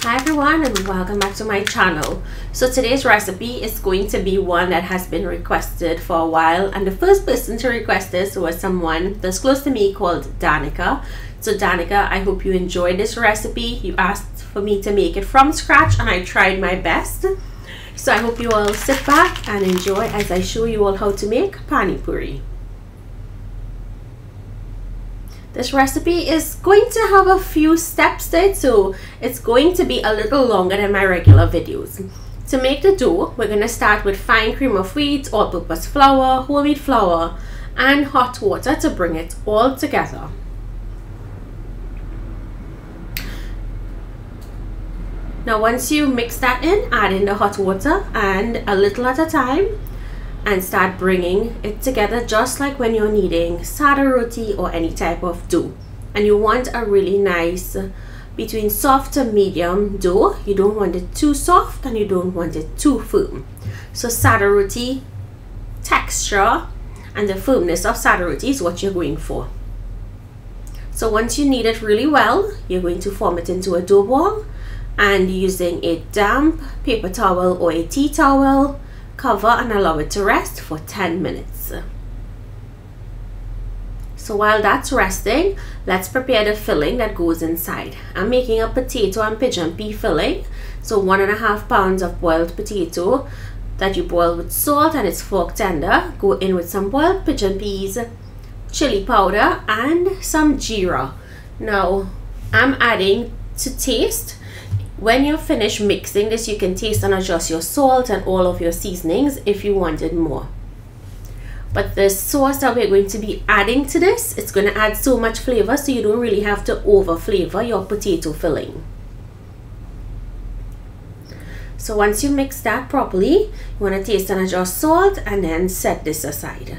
Hi everyone and welcome back to my channel. So today's recipe is going to be one that has been requested for a while, and the first person to request this was someone that's close to me called Danica. So Danica, I hope you enjoyed this recipe. You asked for me to make it from scratch and I tried my best. So I hope you all sit back and enjoy as I show you all how to make Pani Puri. This recipe is going to have a few steps to it, so it's going to be a little longer than my regular videos. To make the dough, we're going to start with fine cream of wheat, all-purpose flour, whole wheat flour, and hot water to bring it all together. Now once you mix that in, add in the hot water and a little at a time, and start bringing it together just like when you're kneading sada roti or any type of dough. And you want a really nice between soft to medium dough. You don't want it too soft and you don't want it too firm. So sada roti texture and the firmness of sada roti is what you're going for. So once you knead it really well, you're going to form it into a dough ball, and using a damp paper towel or a tea towel, cover and allow it to rest for 10 minutes. So while that's resting, let's prepare the filling that goes inside. I'm making a potato and pigeon pea filling. So 1.5 pounds of boiled potato that you boil with salt and it's fork tender. Go in with some boiled pigeon peas, chili powder, and some GEERA. Now I'm adding to taste. When you're finished mixing this, you can taste and adjust your salt and all of your seasonings if you wanted more. But the sauce that we're going to be adding to this, it's going to add so much flavor, so you don't really have to over flavor your potato filling. So once you mix that properly, you want to taste and adjust salt and then set this aside.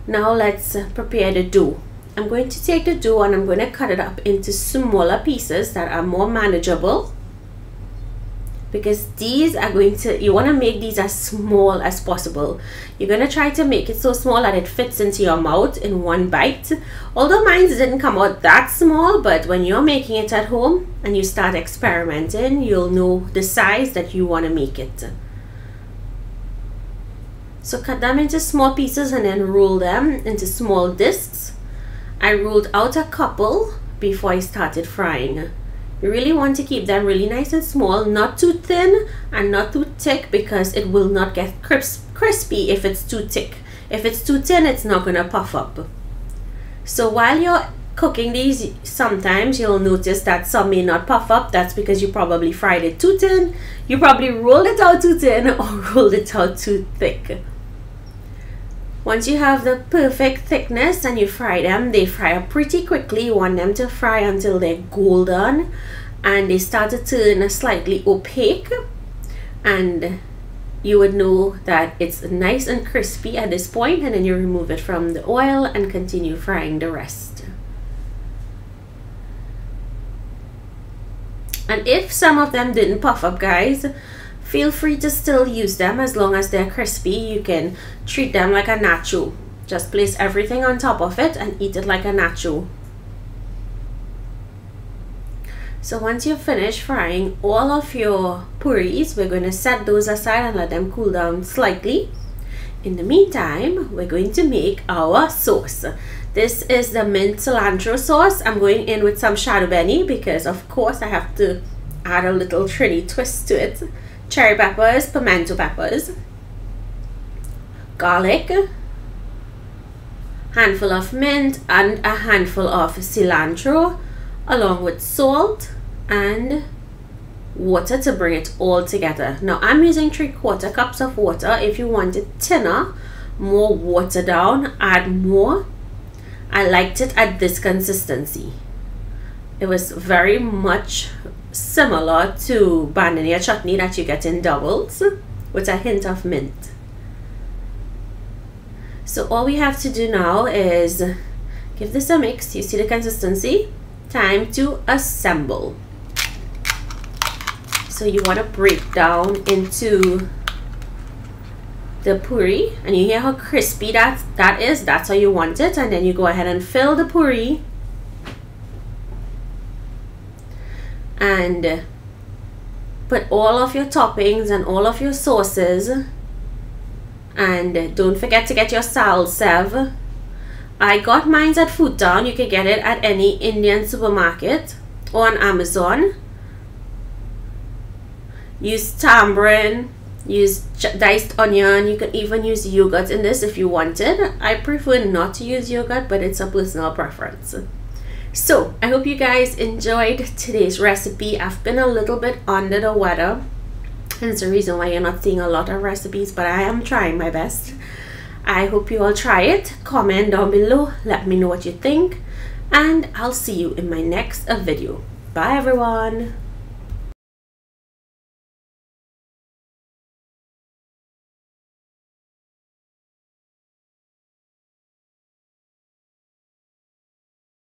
Now let's prepare the dough. I'm going to take the dough and I'm going to cut it up into smaller pieces that are more manageable, because these are going to, you want to make these as small as possible. You're going to try to make it so small that it fits into your mouth in one bite. Although mine didn't come out that small, but when you're making it at home and you start experimenting, you'll know the size that you want to make it. So cut them into small pieces and then roll them into small discs. I rolled out a couple before I started frying. You really want to keep them really nice and small, not too thin and not too thick, because it will not get crispy if it's too thick. If it's too thin, it's not going to puff up. So while you're cooking these, sometimes you'll notice that some may not puff up. That's because you probably fried it too thin, you probably rolled it out too thin, or rolled it out too thick. Once you have the perfect thickness and you fry them, they fry up pretty quickly. You want them to fry until they're golden and they start to turn slightly opaque, and you would know that it's nice and crispy at this point, and then you remove it from the oil and continue frying the rest. And if some of them didn't puff up, guys, feel free to still use them as long as they're crispy. You can treat them like a nacho. Just place everything on top of it and eat it like a nacho. So once you've finished frying all of your puris, we're going to set those aside and let them cool down slightly. In the meantime, we're going to make our sauce. This is the mint cilantro sauce. I'm going in with some shadow BENI because of course I have to add a little Trini twist to it. Cherry peppers, pimento peppers, garlic, handful of mint, and a handful of cilantro, along with salt and water to bring it all together. Now I'm using 3/4 cups of water. If you want it thinner, more water down, add more. I liked it at this consistency. It was very much similar to banana chutney that you get in doubles with a hint of mint. So all we have to do now is give this a mix. You see the consistency? Time to assemble. So you want to break down into the puri, and you hear how crispy that is. That's how you want it, and then you go ahead and fill the puri and put all of your toppings and all of your sauces. And don't forget to get your salsa. I got mine at Food Town. You can get it at any Indian supermarket or on Amazon. Use tamarind, use diced onion. You can even use yogurt in this if you wanted. I prefer not to use yogurt, but it's a personal preference. So I hope you guys enjoyed today's recipe. I've been a little bit under the weather, and it's the reason why you're not seeing a lot of recipes, but I am trying my best. I hope you all try it. Comment down below, let me know what you think, and I'll see you in my next video. Bye everyone.